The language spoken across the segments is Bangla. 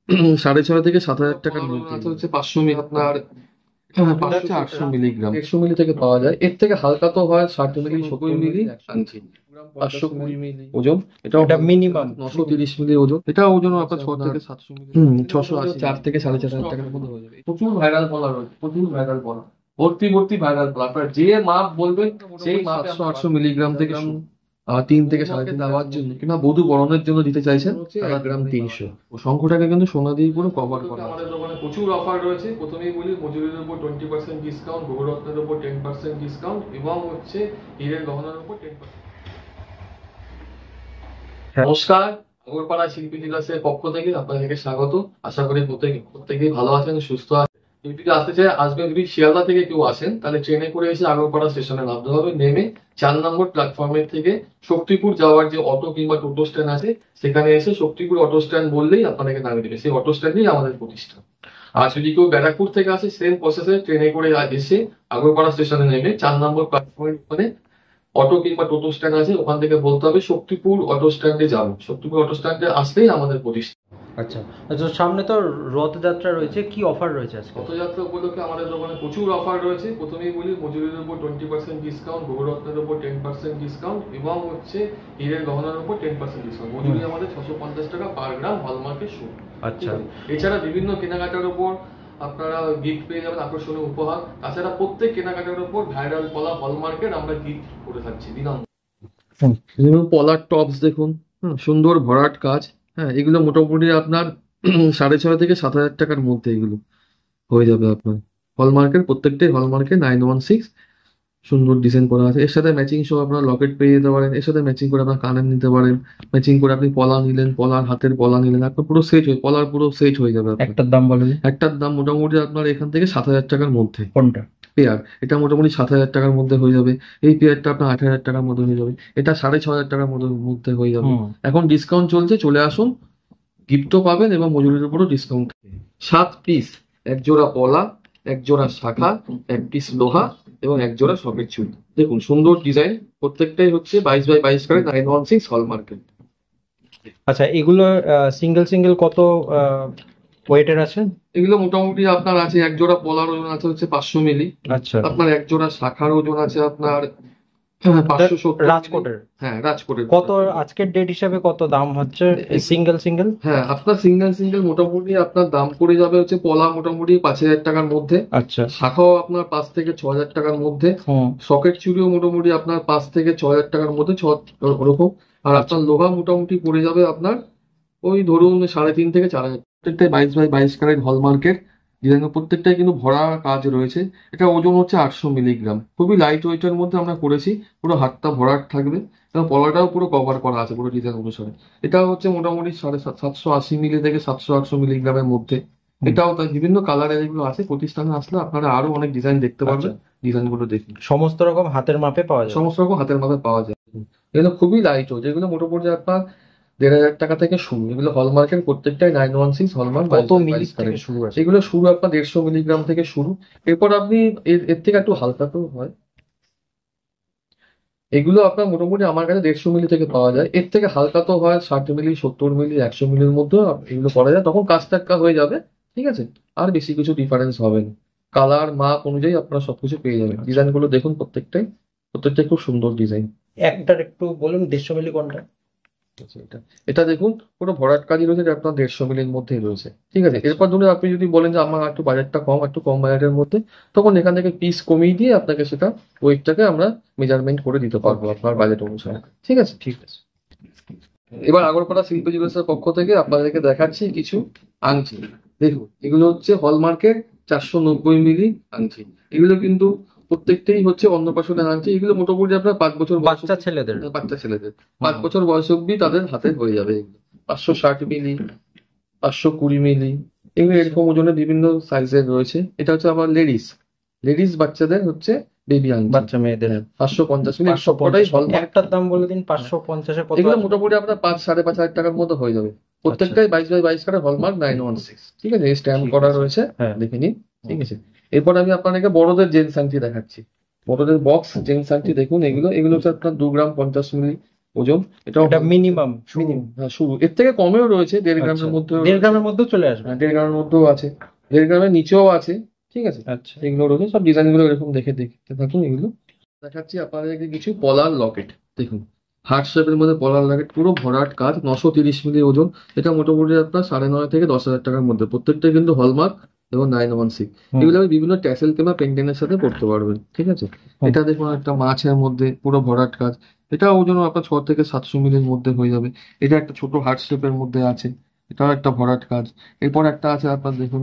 6,500 থেকে 7,000 টাকার মধ্যে হচ্ছে 500 মিলি আপনার 500-800 মিলিগ্রাম 150 থেকে পাওয়া যায়। এর থেকে হালকা তো হয় 60 মিলি 70 মিলি আনছি 520 মিলি ওজন। এটা মিনিমাম 930 মিলি ওজন। এটা ওজন আপনার 6 থেকে 700 মিলি 680 4 থেকে 4,500 টাকার মধ্যে হয়ে যাবে। প্রচুর ভাইরাল বলা রয়েছে, প্রচুর ভাইরাল বলা, ভর্তি ভর্তি ভাইরাল বলা। আপনার যে মাপ বলবেন সেই 700-800 মিলিগ্রাম থেকে 3 থেকে 3.5 দেওয়ার জন্য কিংবা বধূ বরণের জন্য দিতে চাইছেন 1 গ্রাম 300। শঙ্খটাকে কিন্তু সোনা দিয়ে পুরো কভার করা। আমাদের দোকানে প্রচুর অফার রয়েছে। প্রথমেই বলি, মজুরির উপর 20% ডিসকাউন্ট, বহুরত্নের উপর 10% ডিসকাউন্ট এবং হচ্ছে হীরের গহনার উপর 10%। নমস্কার, আগরপাড়া শিল্পী বিলাসের পক্ষ থেকে আপনাদেরকে স্বাগত। আশা করি প্রত্যেকেই ভালো আছেন, সুস্থ আছেন। যদি আসতে চাই আসবেন। যদি শিয়ালদা থেকে কেউ আসেন তাহলে ট্রেনে করে এসে আগরপাড়া স্টেশনে নামতে হবে। নেমে 4 নম্বর প্ল্যাটফর্মের থেকে শক্তিপুর যাওয়ার যে অটো কিংবা টোটো স্ট্যান্ড আছে সেখানে এসে শক্তিপুর অটো স্ট্যান্ড বললেই আপনাদেরকে নামিয়ে দেবে। সেই অটো স্ট্যান্ডেই আমাদের প্রতিষ্ঠান। আর যদি কেউ ব্যারাকপুর থেকে আসে সেম প্রসেসে ট্রেনে করে এসে আগরপাড়া স্টেশনে নেমে 4 নম্বর প্ল্যাটফর্মের ওখানে অটো কিংবা টোটো স্ট্যান্ড আছে, ওখান থেকে বলতে হবে শক্তিপুর অটো স্ট্যান্ডে যাবো। শক্তিপুর অটো স্ট্যান্ডে আসলেই আমাদের প্রতিষ্ঠান। আচ্ছা আচ্ছা, সামনে তো রথযাত্রা রয়েছে, কি অফার রয়েছে আজকে? রথযাত্রা উপলক্ষে আমাদের দোকানে প্রচুর অফার রয়েছে। প্রথমেই বলি, মজুরির উপর 20% ডিসকাউন্ট, বহুরত্নের উপর 10% ডিসকাউন্ট এবং হচ্ছে হীরের গহনার উপর 10% ডিসকাউন্ট। মজুরি আমাদের 650 টাকা পার গ্রাম হলমার্কের শুরু। আচ্ছা, এছাড়া বিভিন্ন কেনাকাটার উপর আপনারা গিফট পেয়ে যাবেন, আকর্ষণীয় উপহার। তাছাড়া প্রত্যেক কেনাকাটার উপর ভাইরাল পলা হলমার্কের আমরা গিফট করে থাকছি বিনামূল্যে। পলার টপস দেখুন, সুন্দর ভরাট কাজ। হ্যাঁ, এগুলো মোটামুটি আপনার 6,500 থেকে 7,000 টাকার মধ্যে এগুলো হয়ে যাবে আপনার। হলমার্কের, প্রত্যেকটাই হলমার্কের 916 সুন্দর ডিজাইন করা আছে। এর সাথে ম্যাচিং সহ আপনার লকেট পেয়ে যেতে পারেন। এর সাথে ম্যাচিং করে আপনার কানের নিতে পারেন। ম্যাচিং করে আপনি পলা নিলেন, পলার হাতের পলা নিলেন, আপনার পুরো সেট হয়ে পলার পুরো সেট হয়ে যাবে। একটার দাম বলেন? একটার দাম মোটামুটি আপনার এখান থেকে 7,000 টাকার মধ্যে। কোনটা? পেয়ার এটা মোটামুটি 7,000 টাকার মধ্যে হয়ে যাবে। এই পেয়ারটা আপনার 8,000 টাকার মধ্যে হয়ে যাবে। এটা 6,500 টাকার মধ্যে হয়ে যাবে। এখন ডিসকাউন্ট চলছে, চলে আসুন, গিফটও পাবেন এবং মজুরির উপরও ডিসকাউন্ট। 7 পিস, 1 জোড়া পলা, 1 জোড়া শাখা, 1 পিস লোহা এবং 1 জোড়া সকেট চুড়ি। দেখুন সুন্দর ডিজাইন, প্রত্যেকটাই হচ্ছে 22x22 করে 916 হলমার্কের। আচ্ছা, এগুলো সিঙ্গেল সিঙ্গেল কত ওয়েটের আছে? এগুলো মোটামুটি আপনার আছে, 1 জোড়া পলার ওজন আছে হচ্ছে 500 মিলি। আচ্ছা, আপনার 1 জোড়া শাখার ওজন আছে আপনার 570। রাজকোটের? হ্যাঁ, রাজকোটের। কত আজকের ডেট হিসাবে কত দাম হচ্ছে সিঙ্গেল সিঙ্গেল? হ্যাঁ, আপনার সিঙ্গেল মোটামুটি আপনার দাম পড়ে যাবে হচ্ছে পলা মোটামুটি 5,000 টাকার মধ্যে। আচ্ছা, শাখাও আপনার 5 থেকে 6,000 টাকার মধ্যে। সকেট চুড়িও মোটামুটি আপনার 5 থেকে 6,000 টাকার মধ্যে ওরকম। আর আপনার লোহা মোটামুটি পড়ে যাবে আপনার ওই ধরুন 3.5 থেকে 4,000। প্রত্যেকটাই 22x22 ক্যারেট হলমার্কের ডিজাইন, প্রত্যেকটাই কিন্তু ভরা কাজ রয়েছে। এটা ওজন হচ্ছে 800 মিলিগ্রাম, খুবই লাইট ওয়েটের মধ্যে আমরা করেছি। পুরো হাতটা ভরাট থাকবে এবং পলাটাও পুরো কভার করা আছে পুরো ডিজাইন অনুসারে। এটা হচ্ছে মোটামুটি 780 মিলি থেকে 700-800 মিলিগ্রামের মধ্যে। এটাও তাই বিভিন্ন কালারের এগুলো আছে। প্রতিষ্ঠানে আসলে আপনারা আরো অনেক ডিজাইন দেখতে পারবেন। ডিজাইনগুলো দেখুন, সমস্ত রকম হাতের মাপে পাওয়া যায়। সমস্ত রকম হাতের মাপে পাওয়া যায়। এগুলো খুবই লাইট ওয়েট, যেগুলো মোটামুটি আপনার 1,500 টাকা থেকে শুরু। এগুলো হলমার্কের প্রত্যেকটাই 916 হলমার্ক। কত মিলি থেকে শুরু আছে? এগুলো শুরু আপনার 150 মিলিগ্রাম থেকে শুরু। এরপর আপনি এর থেকে একটু হালকা তো হয়। এগুলো আপনার মোটামুটি আমার কাছে 150 মিলি থেকে পাওয়া যায়। এর থেকে হালকা তো হয় 60 মিলি, 70 মিলি, 100 মিলির মধ্যে এগুলো করা যায়। তখন কাজ টাক্কা হয়ে যাবে, ঠিক আছে। আর বেশি কিছু ডিফারেন্স হবে না। কালার মাপ অনুযায়ী আপনারা সবকিছু পেয়ে যাবেন। ডিজাইনগুলো দেখুন, প্রত্যেকটাই খুব সুন্দর ডিজাইন। একটার একটু বলুন 150 মিলি কোনটা? এটা দেখুন পুরো ভরাট কাজই রয়েছে, আপনার 150 মিলির মধ্যেই রয়েছে, ঠিক আছে। এরপর ধরুন আপনি যদি বলেন যে আমার একটু বাজেটটা কম, একটু কম বাজেটের মধ্যে, তখন এখান থেকে পিস কমিয়ে দিয়ে আপনাকে সেটা ওয়েটটাকে আমরা মেজারমেন্ট করে দিতে পারবো আপনার বাজেট অনুসারে, ঠিক আছে। ঠিক আছে। এবার আগরপাড়া শিল্পী জুয়েলার্সের পক্ষ থেকে আপনাদেরকে দেখাচ্ছি কিছু আংটি। দেখুন এগুলো হচ্ছে হলমার্কের 490 মিলি আংটি। এগুলো কিন্তু প্রত্যেকটাই হচ্ছে অন্নপ্রাশনের আংটি। এগুলো মোটামুটি আপনার 5 বছর বাচ্চা ছেলেদের 5 বছর বয়স অব্দি তাদের হাতে হয়ে যাবে। এগুলো 560 মিলি, 520 মিলি, এগুলো এরকম ওজনের বিভিন্ন সাইজের রয়েছে। এটা হচ্ছে আবার লেডিস বাচ্চাদের হচ্ছে বেবি আংটি, বাচ্চা মেয়েদের 550 মিলি। একটার দাম বলে দিন। 550 এ কত? এগুলো মোটামুটি আপনার 5-5.5 টাকার মধ্যে হয়ে যাবে। প্রত্যেকটাই 22x22 করে হলমার্ক 916, ঠিক আছে। এই স্ট্যাম্প করা রয়েছে, দেখে নিন, ঠিক আছে। এরপর আমি আপনাদেরকে বড়দের জেন্টস আংটি দেখাচ্ছি। বড়দের বক্স জেন্টস আংটি দেখুন। এগুলো হচ্ছে আপনার 2 গ্রাম 50 মিলি, ওজন। এটা মিনিমাম হ্যাঁ, শুরু এর থেকে কমেও রয়েছে, 1.5 গ্রামের মধ্যে, 1.5 গ্রামের মধ্যেও চলে আসবে। 1.5 গ্রামের মধ্যেও আছে, 1.5 গ্রামের নিচেও আছে। ঠিক আছে, আচ্ছা, এগুলো রয়েছে, সব ডিজাইন গুলো এরকম দেখতে থাকুন। এগুলো দেখাচ্ছি আপনাদেরকে কিছু পলার লকেট। দেখুন, হার্ট শেপের মধ্যে পলার লকেট, পুরো ভরাট কাজ, 930 মিলি ওজন। এটা মোটামুটি আপনার 9.5 থেকে 10,000 টাকার মধ্যে। প্রত্যেকটা কিন্তু হলমার্ক এবং 916। এগুলো আপনি বিভিন্ন ট্যাসেল কিংবা পেন্ডেন্টের সাথে পড়তে পারবেন। ঠিক আছে, এটা দেখুন একটা মাছের মধ্যে পুরো ভরাট কাজ। এটা ওজন আপনার 6 থেকে 700 মিলির মধ্যে হয়ে যাবে। এটা একটা ছোট হার্ট শেপের মধ্যে আছে, এটাও একটা ভরাট কাজ। এরপর একটা আছে আপনার দেখুন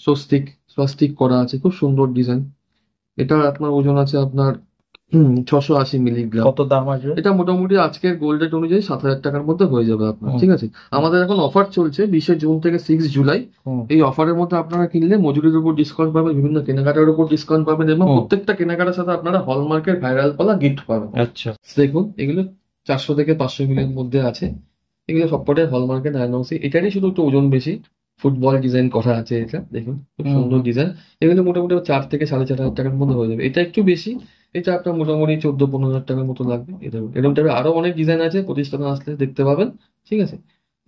স্বস্তিক, স্বস্তিক করা আছে, খুব সুন্দর ডিজাইন। এটা আপনার ওজন আছে আপনার 680 মিলিগ্রাম। কত দাম আসবে? এটা মোটামুটি আজকের গোল্ড রেট অনুযায়ী 7,000 টাকার মধ্যে হয়ে যাবে আপনার। ঠিক আছে, আমাদের এখন অফার চলছে 20 জুন থেকে 6 জুলাই। এই অফারের মধ্যে আপনারা কিনলে মজুরির উপর ডিসকাউন্ট পাবেন, বিভিন্ন কেনাকাটার উপর ডিসকাউন্ট পাবেন, এবং প্রত্যেকটা কেনাকাটার সাথে আপনারা হলমার্কের ভাইরাল পালা গিফট পাবেন। আচ্ছা, দেখুন এগুলো 400 থেকে 500 মিলির মধ্যে আছে। এগুলো সবকটাই হলমার্কের 916। এটারই শুধু একটু ওজন বেশি, ফুটবল ডিজাইন করা আছে। এটা দেখুন খুব সুন্দর ডিজাইন। এগুলো মোটামুটি 4 থেকে 4,500 টাকার মধ্যে হয়ে যাবে। এটা একটু বেশি, এটা আপনার মোটামুটি 14-15 হাজার টাকার মতো লাগবে। এরকম টাইপের আরো অনেক ডিজাইন আছে, প্রতিষ্ঠানে আসলে দেখতে পাবেন। ঠিক আছে,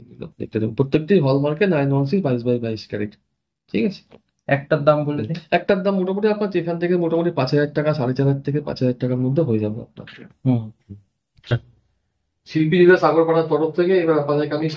এগুলো দেখতে দেবেন, প্রত্যেকটি হলমার্কে 916 22/22 ক্যারেট। ঠিক আছে, একটার দাম বলে দিন। একটার দাম মোটামুটি আপনার যেখান থেকে মোটামুটি 5,000 টাকা, 4,500 থেকে 5,000 টাকার মধ্যে হয়ে যাবে আপনার। শিল্পী জেলা সাগরপাড়ার তরফ থেকে এবার আপনাদেরকে আমি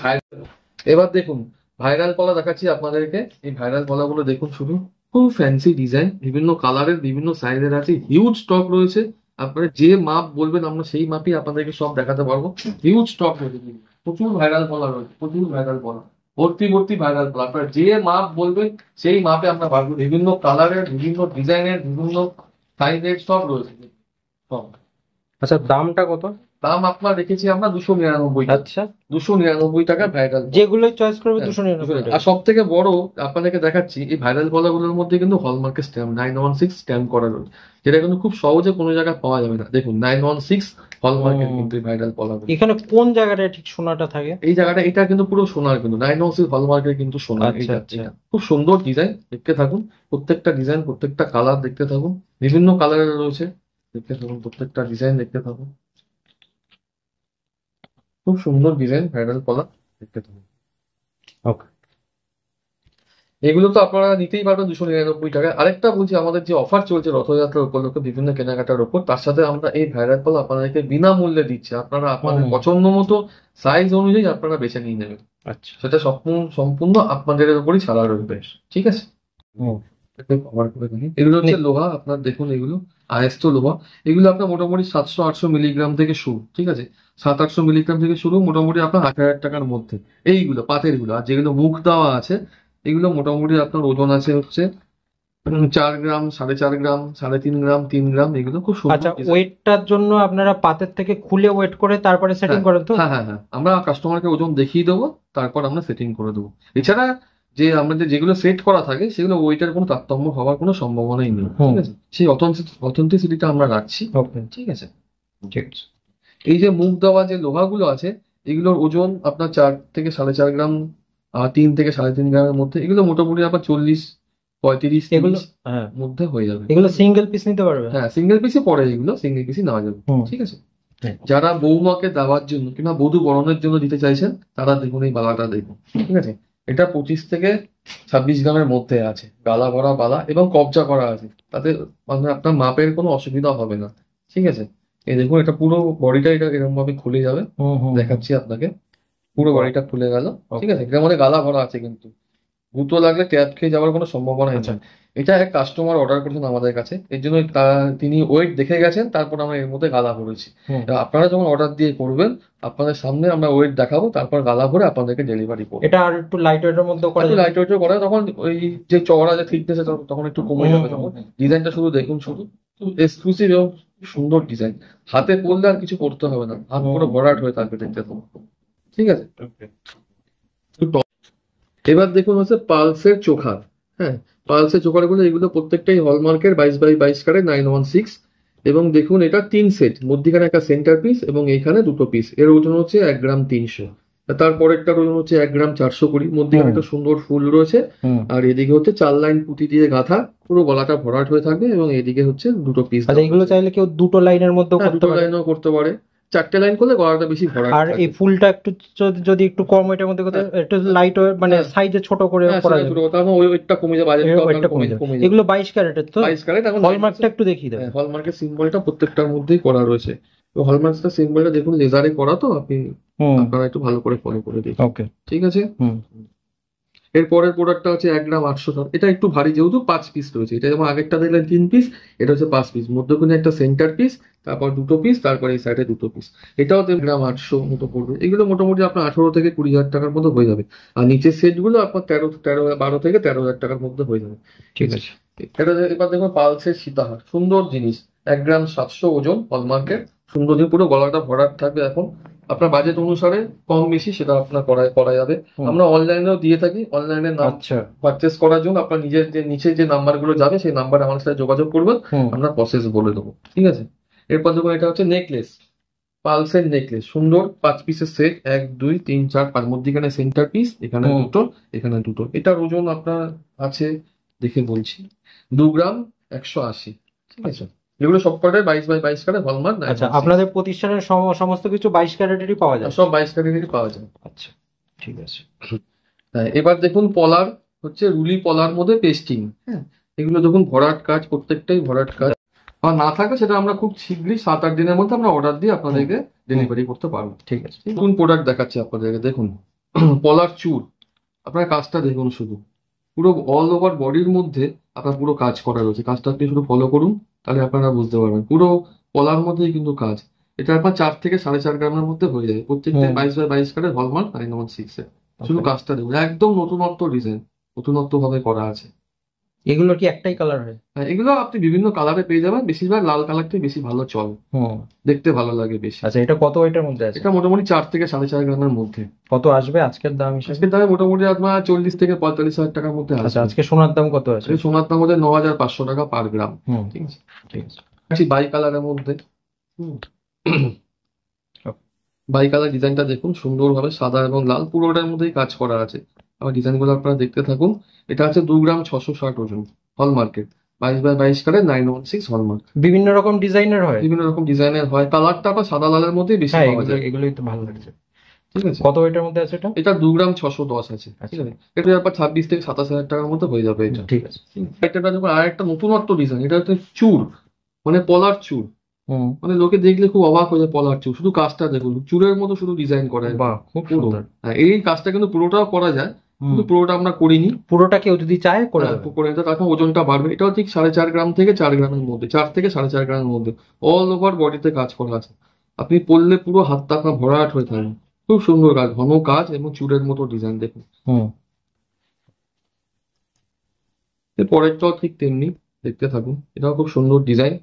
এবার দেখুন ভাইরাল পলা দেখাচ্ছি আপনাদেরকে। এই ভাইরাল পলাগুলো দেখুন, শুধু খুব ফ্যান্সি ডিজাইন, বিভিন্ন কালারের, বিভিন্ন সাইজের আছে, হিউজ স্টক রয়েছে। আপনারা যে মাপ বলবেন আমরা সেই মাপই আপনাদেরকে সব দেখাতে পারবো। হিউজ স্টক রয়েছে, প্রচুর ভাইরাল পলা রয়েছে, প্রচুর ভাইরাল পলা, ভর্তি ভর্তি ভাইরাল পলা। আপনারা যে মাপ বলবেন সেই মাপে আমরা পারবো। বিভিন্ন কালারের, বিভিন্ন ডিজাইনের, বিভিন্ন সাইজের সব রয়েছে সব। আচ্ছা, দামটা কত? দাম আপনার রেখেছি আমরা 299 টাকা। আচ্ছা, 299 টাকা ভাইরাল। যেগুলোই চয়েস করবে হ্যাঁ, 299 আর সব থেকে বড় আপনাদেরকে দেখাচ্ছি, এই ভাইরাল পলাগুলোর মধ্যে কিন্তু হলমার্কের স্ট্যাম্প 916 স্ট্যাম্প করা রয়েছে, যেটা কিন্তু খুব সহজে কোনো জায়গায় পাওয়া যাবে না। দেখুন 916 হলমার্কের কিন্তু এই ভাইরাল পলাগুলো। এখানে কোন জায়গাটায় ঠিক সোনাটা থাকে? এই জায়গাটা, এটা কিন্তু পুরো সোনার, কিন্তু 916 হলমার্কের কিন্তু সোনার। আচ্ছা, এইটা আচ্ছা। এটা খুব সুন্দর ডিজাইন, দেখতে থাকুন। প্রত্যেকটা ডিজাইন, প্রত্যেকটা কালার দেখতে থাকুন, বিভিন্ন কালারের রয়েছে, দেখতে থাকুন, প্রত্যেকটা ডিজাইন দেখতে থাকুন। খুব সুন্দর ডিজাইন ভাইরাল পলা, দেখতে থাকুন। ওকে, এগুলো তো আপনারা নিতেই পারবেন 299 টাকায়। আরেকটা বলছি, আমাদের যে অফার চলছে রথযাত্রার উপলক্ষে বিভিন্ন কেনাকাটার উপর, তার সাথে আমরা এই ভাইরাল পলা আপনাদেরকে বিনামূল্যে দিচ্ছি। আপনারা আপনাদের পছন্দ মতো সাইজ অনুযায়ী আপনারা বেছে নিয়ে নেবেন। আচ্ছা, সেটা সম্পূর্ণ আপনাদের উপরই ছাড়া রইবে। ঠিক আছে, কভার করে দেখি। এগুলো হচ্ছে লোহা, আপনার দেখুন এগুলো আয়স্ত লোহা। এগুলো আপনার মোটামুটি 700-800 মিলিগ্রাম থেকে শুরু। ঠিক আছে, 700-800 মিলিগ্রাম থেকে শুরু, মোটামুটি আপনার 8,000 টাকার মধ্যে এইগুলো পাতের গুলো। আর যেগুলো মুখ দেওয়া আছে, এগুলো মোটামুটি আপনার ওজন আছে হচ্ছে 4 গ্রাম, 4.5 গ্রাম, 3.5 গ্রাম, 3 গ্রাম। এগুলো খুব সুন্দর। আচ্ছা, ওয়েটটার জন্য আপনারা পাতের থেকে খুলে ওয়েট করে তারপরে সেটিং করেন তো? হ্যাঁ হ্যাঁ হ্যাঁ, আমরা কাস্টমারকে ওজন দেখিয়ে দেবো, তারপর আমরা সেটিং করে দেবো। এছাড়া যে আমাদের যেগুলো সেট করা থাকে, সেগুলো ওইটার কোনো তারতম্য হওয়ার কোনো সম্ভাবনাই নেই। ঠিক আছে, সেই অথেন্টিসিটিটা আমরা রাখছি। ঠিক আছে, ঠিক আছে। এই যে মুখ দেওয়া যে লোহাগুলো আছে, এগুলোর ওজন আপনার 4 থেকে 4.5 গ্রাম, 3 থেকে 3.5 গ্রামের মধ্যে। এগুলো মোটামুটি আপনার 40-35 এগুলো মধ্যে হয়ে যাবে। এগুলো সিঙ্গেল পিস নিতে পারবে? হ্যাঁ, সিঙ্গেল পিসই পড়ে, এগুলো সিঙ্গেল পিসই নেওয়া যাবে। ঠিক আছে, যারা বৌমাকে দেওয়ার জন্য কিংবা বধূ বরণের জন্য দিতে চাইছেন, তারা দেখুন এই বালাটা দেখুন। ঠিক আছে, এটা 25 থেকে 26 গ্রামের মধ্যে আছে, গালা ভরা বালা এবং কবজা করা আছে, তাতে মানে আপনার মাপের কোনো অসুবিধা হবে না। ঠিক আছে, এই দেখুন এটা পুরো বডিটা এটা এরকম ভাবে খুলে যাবে। দেখাচ্ছি আপনাকে, পুরো বডিটা খুলে গেল। ঠিক আছে, এটার মধ্যে গালা ভরা আছে, কিন্তু গুঁতো লাগলে ট্যাপ খেয়ে যাওয়ার কোনো সম্ভাবনা নেই। এটা এক কাস্টমার অর্ডার করেছেন আমাদের কাছে, এর জন্য তিনি ওয়েট দেখে গেছেন, তারপর আমরা এর মধ্যে গালা ভরেছি। আপনারা যখন অর্ডার দিয়ে করবেন, আপনাদের সামনে আমরা ওয়েট দেখাবো, তারপর গালা ভরে আপনাদেরকে ডেলিভারি করবো। এটা আর একটু লাইট ওয়েটের মধ্যে করা যায়? লাইট ওয়েটের করা, তখন ওই যে চওড়া যে থিকনেস তখন একটু কমে যাবে। তখন ডিজাইনটা শুধু দেখুন, শুধু এক্সক্লুসিভ এবং সুন্দর ডিজাইন। হাতে পরলে আর কিছু করতে হবে না, হাত পুরো ভরাট হয়ে থাকবে দেখতে থাকুন। ঠিক আছে, এবার দেখুন হচ্ছে পালসের চোখার। হ্যাঁ, পালসের চোখার গুলো, এগুলো প্রত্যেকটাই হলমার্কের 22/22 ক্যারেট 916। এবং দেখুন এটা 3 সেট, মধ্যখানে একটা সেন্টার পিস এবং এইখানে 2টো পিস। এর ওজন হচ্ছে 1 গ্রাম 300। তারপরেরটার ওজন হচ্ছে 1 গ্রাম 420। মধ্যখানে একটা সুন্দর ফুল রয়েছে, আর এদিকে হচ্ছে 4 লাইন পুঁতি দিয়ে গাঁথা, পুরো গলাটা ভরাট হয়ে থাকবে, এবং এদিকে হচ্ছে 2টো পিস। এগুলো চাইলে কেউ 2টো লাইনের মধ্যে করতে পারে? 2 লাইনও করতে পারে, 4টে লাইন করলে গলাটা বেশি ভরা আর এই ফুলটা একটু যদি একটু কম ওইটার মধ্যে কোথাও একটু লাইট মানে সাইজে ছোট করে করা যাবে, কারণ ওই ওয়েটটা কমে যাবে, ওইটা কমে যাবে। এগুলো 22 ক্যারেটের তো? 22 ক্যারেট। এখন হলমার্কটা একটু দেখিয়ে দেবেন। হলমার্কের সিম্বলটা প্রত্যেকটার মধ্যেই করা রয়েছে। তো হলমার্কটা সিম্বলটা দেখুন লেজারে করা, তো আপনি আপনারা একটু ভালো করে ফলো করে দেখুন। ওকে, ঠিক আছে। এরপরের প্রোডাক্টটা হচ্ছে 1 গ্রাম 800 গ্রাম। এটা একটু ভারী, যেহেতু 5 পিস রয়েছে। এটা যেমন আগেরটা দেখলেন 3 পিস, এটা হচ্ছে 5 পিস। মধ্যখানে একটা সেন্টার পিস, তারপর 2টো পিস, তারপর এই সাইডে 2টো পিস। এটাও 1 গ্রাম 800 মতো পড়বে। এগুলো মোটামুটি আপনার 18 থেকে 20,000 টাকার মধ্যে হয়ে যাবে। আর নিচের সেটগুলো আপনার 12 থেকে 13,000 টাকার মধ্যে হয়ে যাবে। ঠিক আছে। এটা এবার দেখুন পালসের সীতাহার, সুন্দর জিনিস, 1 গ্রাম 700 ওজন, হলমার্কের, সুন্দর জিনিস, পুরো গলাটা ভরাট থাকবে। এখন আপনার বাজেট অনুসারে কম বেশি সেটা আপনার করা যাবে। আমরা অনলাইনেও দিয়ে থাকি। অনলাইনে পারচেস করার জন্য আপনার নিজের যে নিচে যে নাম্বারগুলো যাবে সেই নাম্বারে আমার সাথে যোগাযোগ করবেন, আমরা প্রসেস বলে দেবো। ঠিক আছে। এরপর দেখুন এটা হচ্ছে নেকলেস, পালসের নেকলেস, সুন্দর 5 পিসের সেট, 1 2 3 4 5, মধ্যখানে সেন্টার পিস, এখানে 2টো, এখানে 2টো। এটার ওজন আপনার আছে, দেখে বলছি, 2 গ্রাম 180। ঠিক আছে। এগুলো সব কটাই 22x22 ক্যারেট হলমার্ক। আচ্ছা, আপনাদের প্রতিষ্ঠানের সমস্ত কিছু 22 ক্যারেটেরই পাওয়া যায়? সব 22 ক্যারেটেরই পাওয়া যায়। আচ্ছা, ঠিক আছে। এবার দেখুন পলার হচ্ছে রুলি পলার মধ্যে পেস্টিং। হ্যাঁ, এগুলো দেখুন ভরাট কাজ, প্রত্যেকটাই ভরাট কাজ। আর না থাকে সেটা আমরা খুব শীঘ্রই 7-8 দিনের মধ্যে আমরা অর্ডার দিয়ে আপনাদেরকে ডেলিভারি করতে পারবো। ঠিক আছে। কোন প্রোডাক্ট দেখাচ্ছি আপনাদেরকে, দেখুন পলার চুর। আপনার কাজটা দেখুন, শুধু পুরো অল ওভার বডির মধ্যে আপনার পুরো কাজ করা রয়েছে। কাজটা আপনি শুধু ফলো করুন, তাহলে আপনারা বুঝতে পারবেন। পুরো পলার মধ্যেই কিন্তু কাজ। এটা আপনার 4 থেকে 4.5 গ্রামের মধ্যে হয়ে যায়। প্রত্যেকটা 22x22 ক্যারেট হলমার্ক 916 এর। শুধু কাজটা দেখুন, একদম নতুনত্ব ডিজাইন, নতুনত্ব ভাবে করা আছে। এগুলো কি একটাই কালার হয়? এগুলো আপনি বিভিন্ন কালারে পেয়ে যাবেন। বেশিরভাগ লাল কালারটাই বেশি ভালো চলে, দেখতে ভালো লাগে বেশি। আচ্ছা, এটা কত ওয়েটের মধ্যে আছে? এটা মোটামুটি 4 থেকে 4.5 গ্রামের মধ্যে। কত আসবে আজকের দাম হিসেবে? আজকের দামে মোটামুটি আপনার 40 থেকে 45,000 টাকার মধ্যে আসবে। আচ্ছা, আজকে সোনার দাম কত আছে? সোনার দাম হচ্ছে 9,500 টাকা পার গ্রাম। ঠিক আছে, ঠিক আছে। বাই কালারের মধ্যে, বাই কালার ডিজাইনটা দেখুন সুন্দরভাবে, সাদা এবং লাল পুরোটার মধ্যেই কাজ করা আছে। আবার ডিজাইনগুলো আপনারা দেখতে থাকুন। এটা আছে 2 গ্রাম 660 ওজন, হলমার্কের, 22x22 ক্যারেট 916 হলমার্ক। বিভিন্ন রকম ডিজাইনের হয়? বিভিন্ন রকম ডিজাইনের হয়। কালারটা আবার সাদা লালের মধ্যেই বেশি পাওয়া যায়। এগুলোই তো ভালো লাগছে। ঠিক আছে। কত ওয়েটের মধ্যে আছে এটা? এটা 2 গ্রাম 610 আছে। ঠিক আছে। এটা আপনার 26 থেকে 27,000 টাকার মধ্যে হয়ে যাবে এটা। ঠিক আছে। এটা দেখুন আর একটা নতুনত্ব ডিজাইন, এটা হচ্ছে চুর, মানে পলার চুর। মানে লোকে দেখলে খুব অবাক হয়ে যায়, পলার চুর। শুধু কাজটা দেখুন, চুরের মতো শুধু ডিজাইন করা। বাহ, খুব সুন্দর। এই কাজটা কিন্তু পুরোটাও করা যায়, কিন্তু পুরোটা আমরা করিনি। পুরোটা কেউ যদি চায় করে নিতে, তখন ওজনটা বাড়বে। এটাও ঠিক 4.5 গ্রাম থেকে 4 গ্রামের মধ্যে, 4 থেকে 4.5 গ্রামের মধ্যে অল ওভার বডিতে কাজ করা আছে। আপনি পরলে পুরো হাতটা আপনার ভরাট হয়ে থাকবে। খুব সুন্দর কাজ, ঘন কাজ এবং চুরের মতো ডিজাইন দেখুন। পরেরটাও ঠিক তেমনি, দেখতে থাকুন। এটাও খুব সুন্দর ডিজাইন।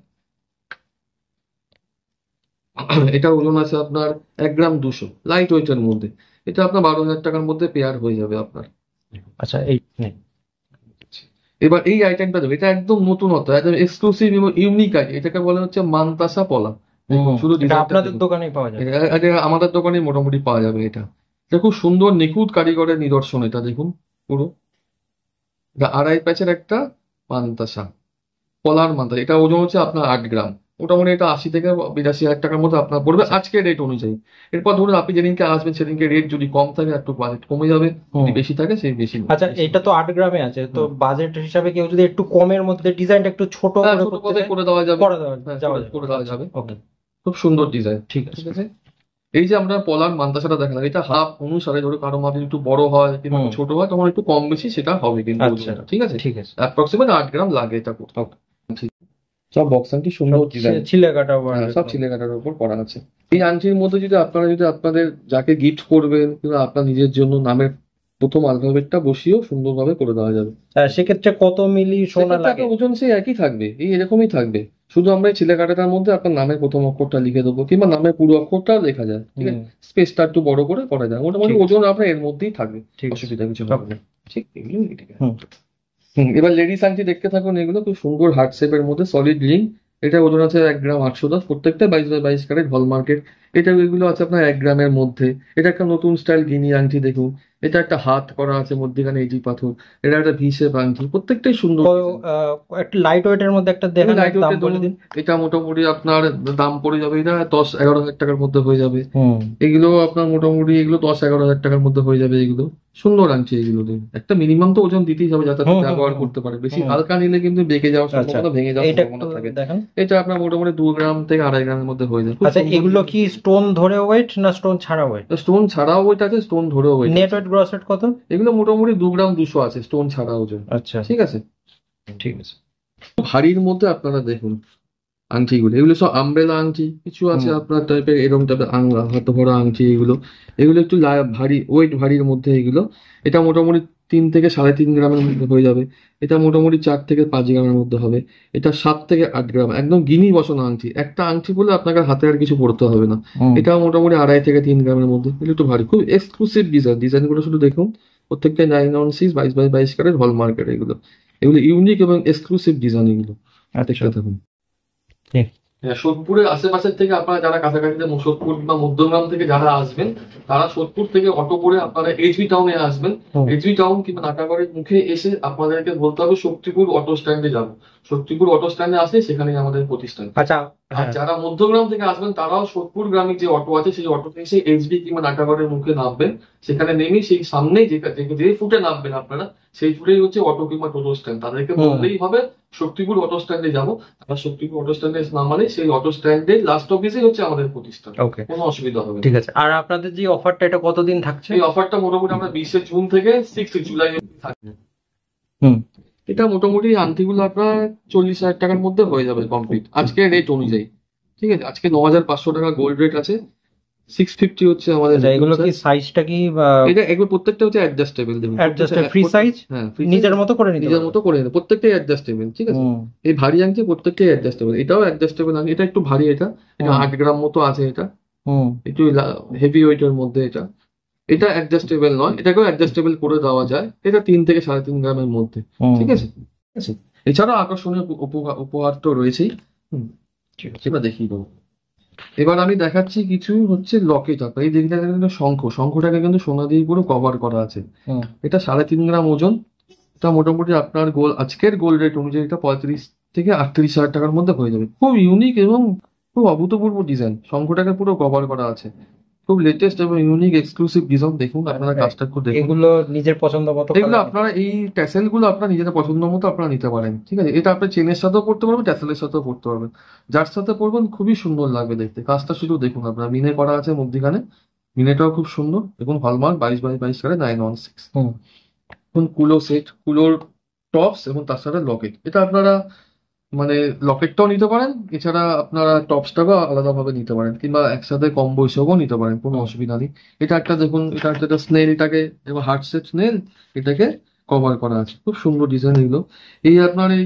এটা ওজন আছে আপনার 1 গ্রাম 200, লাইট ওয়েটের মধ্যে। এটা আপনার 12,000 টাকার মধ্যে পেয়ার হয়ে যাবে আপনার। আচ্ছা, এবার এই আইটেমটা দেখো, এটা একদম নতুনত্ব, একদম এক্সক্লুসিভ এবং ইউনিক আইটেম। এটাকে বলা হচ্ছে মানতাসা পলা। শুধু আপনাদের দোকানেই পাওয়া যায়? আমাদের দোকানে মোটামুটি পাওয়া যাবে। এটা খুব সুন্দর নিখুঁত কারিগরের নিদর্শন। এটা দেখুন পুরো, এটা 2.5 প্যাচের একটা মানতাসা, পলার মানতাসা। এটা ওজন হচ্ছে আপনার 8 গ্রাম। মোটামুটি এটা 80 থেকে 82,000 টাকার মধ্যে আপনার পড়বে আজকের রেট অনুযায়ী। এরপর ধরুন আপনি যেদিনকে আসবেন সেদিনকে রেট যদি কম থাকে একটু বাজেট কমে যাবে, যদি বেশি থাকে সেই বেশি। আচ্ছা, এটা তো 8 গ্রামে আছে, তো বাজেট হিসাবে কেউ যদি একটু কমের মধ্যে ডিজাইনটা একটু ছোট করে দেওয়া যাবে, করে দেওয়া যাবে। ওকে, খুব সুন্দর ডিজাইন। ঠিক আছে। এই যে আমরা পলার মানতাসাটা দেখালাম, এটা হাফ অনুসারে, ধরো কারো মাপে একটু বড় হয় কিংবা ছোট হয়, তখন একটু কম বেশি সেটা হবে কিন্তু। ঠিক আছে, ঠিক আছে। অ্যাপ্রক্সিমেট 8 গ্রাম লাগে এটা করতে। সব বক্স আংটি সুন্দর ডিজাইন, ছিলে কাটা, সব ছিলে কাটার উপর করা আছে। এই আংটির মধ্যে যদি আপনাদের যাকে গিফট করবেন কিংবা আপনার নিজের জন্য নামের প্রথম আলফাবেটটা বসিয়েও সুন্দরভাবে করে দেওয়া যাবে। সেক্ষেত্রে কত মিলি সোনা লাগে? ওজন সেই একই থাকবে, এরকমই থাকবে। শুধু আমরা এই ছিলে কাটাটার মধ্যে আপনার নামের প্রথম অক্ষরটা লিখে দেবো, কিংবা নামের পুরো অক্ষরটাও লেখা যায়। ঠিক আছে, স্পেসটা একটু বড় করে করা যায়। মোটামুটি ওজন আপনার এর মধ্যেই থাকবে, অসুবিধা কিছু হবে না। ঠিক, এবার লেডিস আংটি দেখতে থাকুন। এগুলো খুব সুন্দর হার্ট শেপের মধ্যে সলিড রিং। এটা ওজন আছে 1 গ্রাম 810, প্রত্যেকটা 22x22 ক্যারেট হলমার্কের। এটা এগুলো আছে আপনার 1 গ্রামের মধ্যে। এটা একটা নতুন স্টাইল গিনি আংটি দেখুন, এটা একটা হাত করা আছে মধ্যখানে ইজি পাথর, এটা একটা ভি শেপ আংটি, প্রত্যেকটাই সুন্দর। একটা লাইট ওয়েটের মধ্যে একটা দেখান, লাইট দাম ওয়েটে বলে ধরুন, দিন। এটা মোটামুটি আপনার দাম পড়ে যাবে, এটা 10-11 হাজার টাকার মধ্যে হয়ে যাবে। হুম। এগুলো আপনার মোটামুটি এগুলো 10-11 হাজার টাকার মধ্যে হয়ে যাবে। এগুলো সুন্দর আনছে, এগুলো একটা মিনিমাম তো ওজন দিতেই হবে যাতে আপনি ব্যবহার করতে পারে। বেশি হালকা নিলে কিন্তু বেঁকে যাওয়ার সম্ভাবনা, ভেঙে যাওয়ার এইটা সম্ভাবনা একটু থাকে। দেখেন। এটা আপনার মোটামুটি 2 গ্রাম থেকে 2.5 গ্রামের মধ্যে হয়ে যায়। আচ্ছা, এগুলো কি স্টোন ধরে ওয়েট না স্টোন ছাড়া ওয়েট? স্টোন ছাড়াও ওইটা আছে, স্টোন ধরেও ওইটা। নেট ওয়েট গ্রস ওয়েট কত? এগুলো মোটামুটি 2 গ্রাম 200 আছে স্টোন ছাড়া ওজন। আচ্ছা, ঠিক আছে, ঠিক আছে। ভারীর মধ্যে আপনারা দেখুন আংটিগুলো, এগুলো সব আমব্রেলা আংটি, কিছু আছে আপনার টাইপের এরকম টাইপের হাত ভরা আংটি। এগুলো এগুলো একটু ভারী, ওয়েট ভারীর মধ্যে এগুলো। এটা মোটামুটি 3 থেকে 3.5 গ্রামের মধ্যে হয়ে যাবে। এটা মোটামুটি 4 থেকে 5 গ্রামের মধ্যে হবে। এটা 7 থেকে 8 গ্রাম, একদম গিনি বসানো আংটি। একটা আংটি বলে আপনাকে হাতে আর কিছু পড়তে হবে না। এটা মোটামুটি 2.5 থেকে 3 গ্রামের মধ্যে। এগুলো একটু ভারী, খুব এক্সক্লুসিভ ডিজাইন। ডিজাইনগুলো শুধু দেখুন, প্রত্যেকটা 9/6 22/22 ক্যারেট হলমার্কের। এগুলো এগুলো ইউনিক এবং এক্সক্লুসিভ ডিজাইন এগুলো। দেখতে থাকুন। হ্যাঁ, সোদপুরের আশেপাশের থেকে আপনারা যারা কাছাকাছিতে সোদপুর বা মধ্যমগ্রাম থেকে যারা আসবেন, তারা সোদপুর থেকে অটো করে আপনারা এইচবি টাউনে আসবেন। এইচবি টাউন কিংবা নাটাগড়ের মুখে এসে আপনাদেরকে বলতে হবে শক্তিপুর অটো স্ট্যান্ডে যাবো। শক্তিপুর অটো স্ট্যান্ডে আসলে সেখানেই আমাদের প্রতিষ্ঠান। আচ্ছা, আর যারা মধ্যগ্রাম থেকে আসবেন তারাও সোদপুর গ্রামে যে অটো আছে সেই অটোতে এসে এইচবি কিংবা নাটাগড়ের মুখে নামবেন। সেখানে নেমে সেই সামনেই যে ফুটে নামবেন আপনারা, সেই ফুটেই হচ্ছে অটো কিংবা টোটো স্ট্যান্ড। তাদেরকে বললেই হবে শক্তিপুর অটো স্ট্যান্ডে যাবো। আর শক্তিপুর অটো স্ট্যান্ডে নামালে সেই অটো স্ট্যান্ডের লাস্ট অফিসেই হচ্ছে আমাদের প্রতিষ্ঠান। ওকে, কোনো অসুবিধা হবে না। ঠিক আছে। আর আপনাদের যে অফারটা, এটা কতদিন থাকছে? এই অফারটা মোটামুটি আমরা 20শে জুন থেকে 6 জুলাই অবধি থাকবে। এটা মোটামুটি আংটিগুলো আপনার 40,000 টাকার মধ্যে হয়ে যাবে কমপ্লিট আজকের রেট অনুযায়ী। ঠিক আছে, আজকে 9,500 টাকা গোল্ড রেট আছে, 650 হচ্ছে আমাদের। এগুলো কি সাইজটা কি? এটা এগুলো প্রত্যেকটা হচ্ছে অ্যাডজাস্টেবল। দেখুন অ্যাডজাস্টেবল ফ্রি সাইজ, হ্যাঁ, নিজের মতো করে নিতে, নিজের মতো করে নিতে, প্রত্যেকটাই অ্যাডজাস্টেবল। ঠিক আছে, এই ভারী আংটি প্রত্যেকটাই অ্যাডজাস্টেবল। এটাও অ্যাডজাস্টেবল আংটি, এটা একটু ভারী, এটা 8 গ্রাম মতো আছে। এটা একটু হেভি ওয়েটের মধ্যে। এটা এটা অ্যাডজাস্টেবল নয়, এটাকেও অ্যাডজাস্টেবল করে দেওয়া যায়। এটা 3 থেকে 3.5 গ্রামের মধ্যে। ঠিক আছে, এছাড়াও আকর্ষণীয় উপহার তো রয়েছেই। সেটা দেখিয়ে দেবো। এবার আমি দেখাচ্ছি কিছু হচ্ছে লকেট। আপনার এই দিকটা কিন্তু শঙ্খটাকে কিন্তু সোনা দিয়ে পুরো কভার করা আছে। এটা 3.5 গ্রাম ওজন। এটা মোটামুটি আপনার আজকের গোল্ড রেট অনুযায়ী এটা 35 থেকে 38,000 টাকার মধ্যে হয়ে যাবে। খুব ইউনিক এবং খুব অভূতপূর্ব ডিজাইন। শঙ্খটাকে পুরো কভার করা আছে, খুব লেটেস্ট এবং ইউনিক এক্সক্লুসিভ ডিজাইন। দেখুন আপনারা কাজটা খুব দেখুন। এগুলো নিজের পছন্দ মতো, এগুলো আপনারা এই ট্যাসেল গুলো আপনারা নিজেদের পছন্দ মতো আপনারা নিতে পারেন। ঠিক আছে, এটা আপনি চেনের সাথেও পড়তে পারবেন, ট্যাসেলের সাথেও পড়তে পারবেন। যার সাথে পড়বেন খুবই সুন্দর লাগবে দেখতে। কাজটা শুধু দেখুন, আপনার মিনে করা আছে মধ্যখানে, মিনেটাও খুব সুন্দর। দেখুন হলমার্ক 22/22 ক্যারেট 9/6। এখন কুলো সেট, কুলোর টপস এবং তার সাথে লকেট। এটা আপনারা মানে লকেটটাও নিতে পারেন, এছাড়া আপনারা টপসটাকেও আলাদাভাবে নিতে পারেন, কিংবা একসাথে কম্বো হিসেবেও নিতে পারেন, কোনো অসুবিধা নেই। এটা একটা দেখুন, এটা একটা স্নেলটাকে এবং হার্ট শেপ স্নেল এটাকে কভার করা আছে, খুব সুন্দর ডিজাইন এগুলো। এই আপনার এই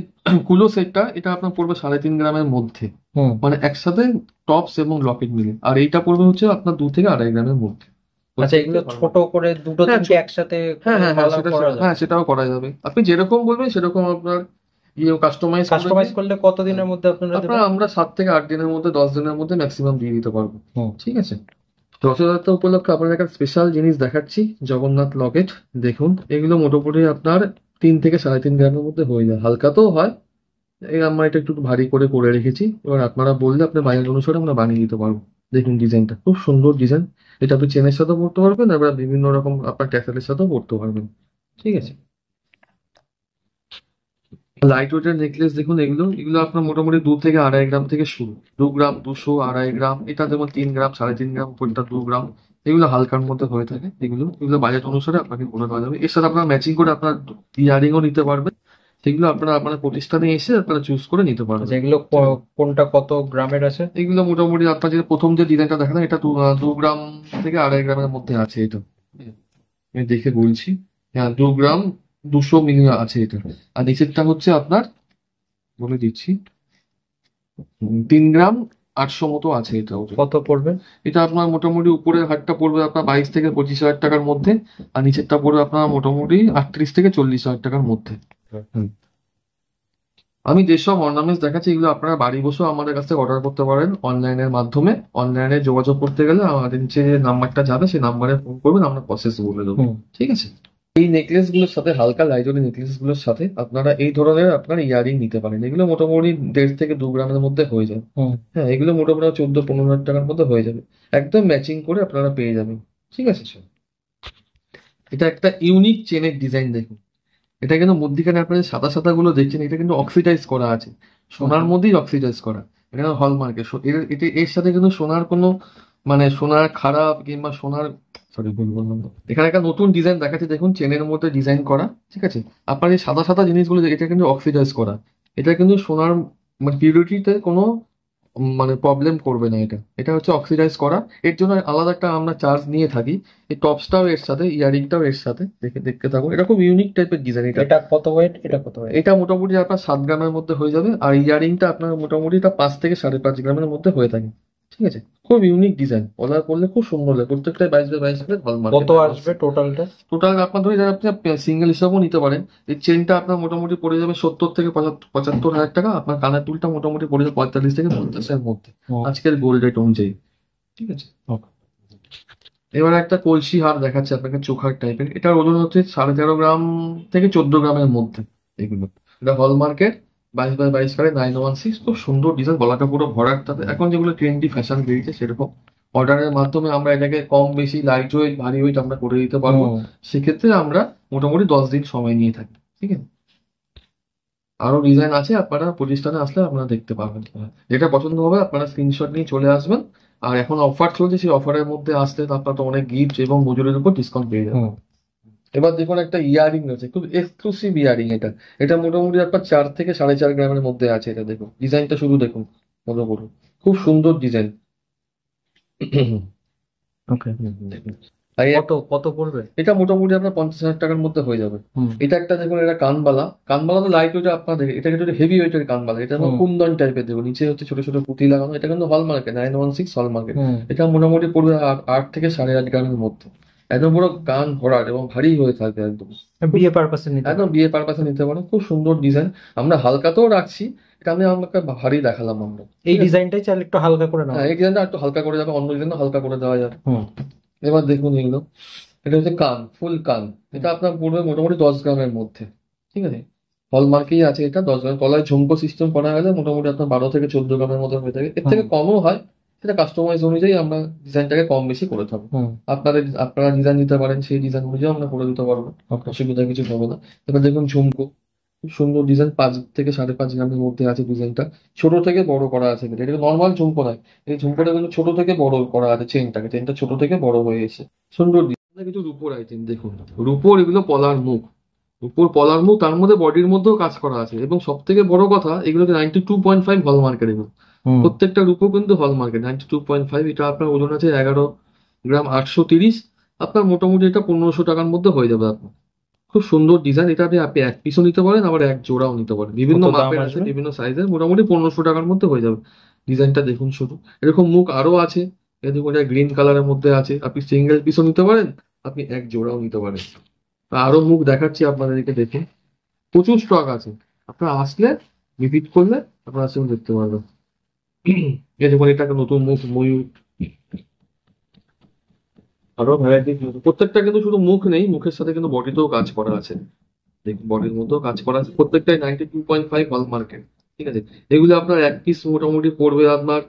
কুলো সেটটা, এটা আপনার পড়বে 3.5 গ্রামের মধ্যে, মানে একসাথে টপস এবং লকেট মিলে। আর এইটা পড়বে হচ্ছে আপনার 2 থেকে 2.5 গ্রামের মধ্যে। আচ্ছা, এগুলো ছোট করে দুটো তিনটে একসাথে, হ্যাঁ সেটাও করা যাবে। আপনি যেরকম বলবেন সেরকম আপনার কাস্টমাইজ করলে কতদিনের মধ্যে আপনারা? আমরা 7 থেকে 8 দিনের মধ্যে, 10 দিনের মধ্যে ম্যাক্সিমাম দিয়ে দিতে পারবো। ঠিক আছে, রথযাত্রা উপলক্ষে আপনার একটা স্পেশাল জিনিস দেখাচ্ছি, জগন্নাথ লকেট। দেখুন এগুলো মোটামুটি আপনার 3 থেকে 3.5 গ্রামের মধ্যে হয়ে যায়। হালকা তো হয়, আমরা এটা একটু ভারী করে করে রেখেছি। এবার আপনারা বললে আপনার বাজেট অনুসারে আমরা বানিয়ে দিতে পারবো। দেখুন ডিজাইনটা খুব সুন্দর ডিজাইন। এটা আপনি চেনের সাথেও পড়তে পারবেন, এবার বিভিন্ন রকম আপনার ট্যাসেলের সাথেও পড়তে পারবেন। ঠিক আছে, লাইট ওয়েটের নেকলেস দেখুন। এগুলো আপনার মোটামুটি 2 থেকে 2.5 গ্রাম থেকে শুরু। 2 গ্রাম 200 2.5 গ্রাম, এটা যেমন 3 গ্রাম 3.5 গ্রাম, উপরটা 2 গ্রাম। এগুলো হালকার মধ্যে হয়ে থাকে। এগুলো বাজেট অনুসারে আপনাকে করে দেওয়া যাবে। এর সাথে আপনার ম্যাচিং করে আপনার ইয়ারিংও নিতে পারবেন। সেগুলো আপনারা আপনার প্রতিষ্ঠানে এসে আপনারা চুজ করে নিতে পারবেন। এগুলো কোনটা কত গ্রামের আছে? এগুলো মোটামুটি আপনার যে প্রথম যে ডিজাইনটা দেখালাম, এটা 2 গ্রাম থেকে 2.5 গ্রামের মধ্যে আছে। এটা আমি দেখে বলছি, হ্যাঁ 2 গ্রাম 200 মিলি আছে এটা। আর নিচেরটা হচ্ছে আপনার বলে দিচ্ছি 3 গ্রাম 800 মতো আছে। এটা কত পড়বে? এটা আপনার মোটামুটি উপরের হারটা পড়বে আপনার 22 থেকে 25,000 টাকার মধ্যে, আর নিচেরটা পড়বে আপনার মোটামুটি 38 থেকে 40,000 টাকার মধ্যে। আমি যেসব অর্নামেন্টস দেখাচ্ছি এগুলো আপনারা বাড়ি বসেও আমাদের কাছ থেকে অর্ডার করতে পারেন অনলাইনের মাধ্যমে। অনলাইনে যোগাযোগ করতে গেলে আমাদের যে নাম্বারটা যাবে সেই নাম্বারে ফোন করবেন, আমরা প্রসেস বলে দেবো। ঠিক আছে। এই নেকলেস গুলোর সাথে, হালকা লাইটওয়েট নেকলেস গুলোর সাথে আপনারা এই ধরনের আপনার ইয়ারিং নিতে পারেন। এগুলো মোটামুটি 1.5 থেকে 2 গ্রামের মধ্যে হয়ে যায়। হ্যাঁ, এগুলো মোটামুটি 14-15 হাজার টাকার মধ্যে হয়ে যাবে, একদম ম্যাচিং করে আপনারা পেয়ে যাবেন। ঠিক আছে। এটা একটা ইউনিক চেনের ডিজাইন দেখুন। এটা কিন্তু মধ্যিখানে আপনার যে সাদা সাদা গুলো দেখছেন, এটা কিন্তু অক্সিডাইজ করা আছে, সোনার মধ্যেই অক্সিডাইজ করা। এটা হলমার্কের। এর সাথে কিন্তু সোনার কোনো মানে সোনার খারাপ কিংবা সোনার, সরি ভুল বললাম তো। এখানে একটা নতুন ডিজাইন দেখাচ্ছে দেখুন, চেনের মধ্যে ডিজাইন করা। ঠিক আছে। আপনার এই সাদা সাদা জিনিসগুলো এটা কিন্তু অক্সিডাইজ করা। এটা কিন্তু সোনার মানে পিউরিটিতে কোনো মানে প্রবলেম করবে না। এটা এটা হচ্ছে অক্সিডাইজ করা। এর জন্য আলাদা একটা আমরা চার্জ নিয়ে থাকি। এই টপসটাও এর সাথে, ইয়ারিংটাও এর সাথে। দেখতে থাকুন, এটা খুব ইউনিক টাইপের ডিজাইন। এটা কত ওয়েট? এটা কত ওয়েট? এটা মোটামুটি আপনার 7 গ্রামের মধ্যে হয়ে যাবে। আর ইয়ারিংটা আপনার মোটামুটি 5 থেকে 5.5 গ্রামের মধ্যে হয়ে থাকে। ঠিক আছে। খুব ইউনিক ডিজাইন, অর্ডার করলে খুব সুন্দর লাগে। প্রত্যেকটা 22 গ্রাম হলমার্ক। কত আসবে টোটালটা? টোটাল আপনার ধরে যান, আপনি সিঙ্গেল হিসাবেও নিতে পারেন। এই চেনটা আপনার মোটামুটি পড়ে যাবে 70 থেকে 75 হাজার টাকা। আপনার কানের দুলটা মোটামুটি পড়ে যাবে 45 থেকে 50 এর মধ্যে, আজকের গোল্ড রেট অনুযায়ী। ঠিক আছে। এবার একটা কলসি হার দেখাচ্ছে আপনাকে, চোখার টাইপের। এটার ওজন হচ্ছে 13.5 গ্রাম থেকে 14 গ্রামের মধ্যে। এগুলো এটা হলমার্কের 22 কারে 916। খুব সুন্দর ডিজাইন, গলাটা পুরো ভরাট। তাতে এখন যেগুলো ট্রেন্ডি ফ্যাশন বেরিয়েছে সেরকম অর্ডারের মাধ্যমে আমরা এটাকে কম বেশি লাইট ওয়েট ভারী ওয়েট আমরা করে দিতে পারবো। সেক্ষেত্রে আমরা মোটামুটি 10 দিন সময় নিয়ে থাকি। ঠিক আছে। আরো ডিজাইন আছে, আপনারা প্রতিষ্ঠানে আসলে আপনারা দেখতে পাবেন। যেটা পছন্দ হবে আপনারা স্ক্রিনশট নিয়ে চলে আসবেন। আর এখন অফার চলছে, সেই অফারের মধ্যে আসলে আপনারা তো অনেক গিফট এবং মজুরির উপর ডিসকাউন্ট পেয়ে যাবেন। এবার দেখুন একটা ইয়ারিং আছে, খুব এক্সক্লুসিভ ইয়ারিং। এটা এটা মোটামুটি আপনার 4 থেকে 4.5 গ্রামের মধ্যে আছে। এটা দেখুন, ডিজাইনটা শুধু দেখুন কত বড়, খুব সুন্দর ডিজাইন। ওকে। দেখুন কত কত পড়বে? এটা মোটামুটি আপনার 50 হাজার টাকার মধ্যে হয়ে যাবে। এটা একটা দেখুন, এটা কানবালা। কানবালা তো লাইট ওয়েট আপনাদের, এটা কিন্তু হেভি ওয়েটের কানবালা। এটা কুন্দন টাইপের দেখুন, নিচে হচ্ছে ছোট ছোট পুঁতি লাগানো। এটা কিন্তু হলমার্কে 916 হলমার্কে। এটা মোটামুটি পড়বে 8 থেকে 8.5 গ্রামের মধ্যে। একদম পুরো কান ভরাট এবং ভারী হয়ে থাকবে একদম। বিয়ে পারপাসে নিতে, একদম বিয়ে পারপাসে নিতে পারেন। খুব সুন্দর ডিজাইন, আমরা হালকাতেও রাখছি। এটা আমি আমাকে ভারী দেখালাম আমরা। এই ডিজাইনটাই চাইলে একটু হালকা করে নাও। হ্যাঁ, এই ডিজাইনটা একটু হালকা করে যাবে, অন্য ডিজাইনটা হালকা করে দেওয়া যাবে। এবার দেখুন এগুলো, এটা হচ্ছে কান, ফুল কান। এটা আপনার পড়বে মোটামুটি 10 গ্রামের মধ্যে। ঠিক আছে। হলমার্কেই আছে এটা 10 গ্রাম। তলায় ঝুমকো সিস্টেম করা গেলে মোটামুটি আপনার 12 থেকে 14 গ্রামের মধ্যে হয়ে থাকে। এর থেকে কমও হয়, সেটা কাস্টমাইজ অনুযায়ী আমরা ডিজাইনটাকে কম বেশি করে থাকবো। আপনারা ডিজাইন দিতে পারেন, সেই ডিজাইন অনুযায়ী আমরা করে দিতে পারবো, অসুবিধা কিছু হবে না। এবার দেখুন ঝুমকো, খুব সুন্দর ডিজাইন। 5 থেকে 5.5 গ্রামের মধ্যে আছে ডিজাইনটা। ছোট থেকে বড় করা আছে, এটা নর্মাল ঝুমকো নয়। এই ঝুমকোটা কিন্তু ছোট থেকে বড় করা আছে। চেনটা ছোট থেকে বড় হয়ে এসে সুন্দর ডিজাইন। কিছু রূপোর আইটেম দেখুন, রূপোর এগুলো পলার মুখ, রূপোর পলার মুখ, তার মধ্যে বডির মধ্যেও কাজ করা আছে। এবং সব থেকে বড় কথা, এগুলোকে 92.5 হলমার্কের। এগুলো প্রত্যেকটা রূপো কিন্তু হলমার্কের 92.5। এটা আপনার ওজন আছে 11 গ্রাম 830। আপনার মোটামুটি এটা 1500 টাকার মধ্যে হয়ে যাবে আপনার। খুব সুন্দর ডিজাইন। এটা আপনি এক পিসও নিতে পারেন, আবার এক জোড়াও নিতে পারেন। বিভিন্ন মাপের আছে, বিভিন্ন সাইজের। মোটামুটি 1500 টাকার মধ্যে হয়ে যাবে। ডিজাইনটা দেখুন শুধু। এরকম মুখ আরো আছে। এই দেখুন, এটা গ্রিন কালারের মধ্যে আছে। আপনি সিঙ্গেল পিসও নিতে পারেন, আপনি এক জোড়াও নিতে পারেন। আরো মুখ দেখাচ্ছি আপনাদেরকে, দেখুন প্রচুর স্টক আছে। আপনারা আসলে ভিজিট করলে আপনারা সেগুলো দেখতে পারবেন। এই দেখুন, এটা একটা নতুন মুখ, ময়ূর। আরো ভ্যারাইটি। প্রত্যেকটা কিন্তু শুধু মুখ নেই, মুখের সাথে কিন্তু বডিতেও কাজ করা আছে। দেখুন বডির মধ্যেও কাজ করা আছে। প্রত্যেকটাই 92.5 হলমার্কের। ঠিক আছে। এগুলো আপনার এক পিস মোটামুটি পড়বে আপনার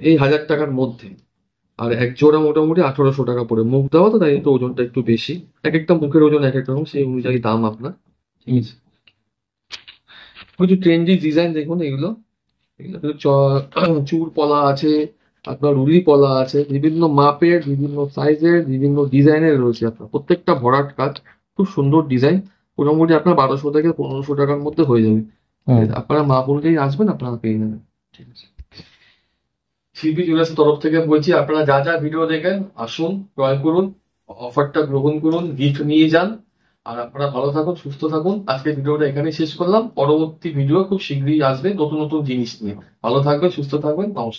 এই 1000 টাকার মধ্যে। আর এক জোড়া মোটামুটি 1800 টাকা পড়ে। মুখ দেওয়া তো, তাই তো ওজনটা একটু বেশি। এক একটা মুখের ওজন এক এক রকম, সেই অনুযায়ী দাম আপনার। ঠিক আছে। কিছু ট্রেন্ডি ডিজাইন দেখুন এগুলো। চূড় পলা আছে, আপনার রুলি পলা আছে। বিভিন্ন মাপের, বিভিন্ন সাইজের, বিভিন্ন ডিজাইনের রয়েছে আপনার। প্রত্যেকটা ভরাট কাজ, খুব সুন্দর ডিজাইন। মোটামুটি আপনার 1200 থেকে 1500 টাকার মধ্যে হয়ে যাবে। আপনারা মাপ অনুযায়ী আসবেন, আপনারা পেয়ে যাবেন। ঠিক আছে। শিল্পী জুয়েলার্সের তরফ থেকে বলছি, আপনারা যা যা ভিডিও দেখেন আসুন, ক্রয় করুন, অফারটা গ্রহণ করুন, গিফট নিয়ে যান। আর আপনারা ভালো থাকুন, সুস্থ থাকুন। আজকে ভিডিওটা এখানেই শেষ করলাম। পরবর্তী ভিডিও খুব শীঘ্রই আসবে নতুন নতুন জিনিস নিয়ে। ভালো থাকবেন, সুস্থ থাকবেন। নমস্কার।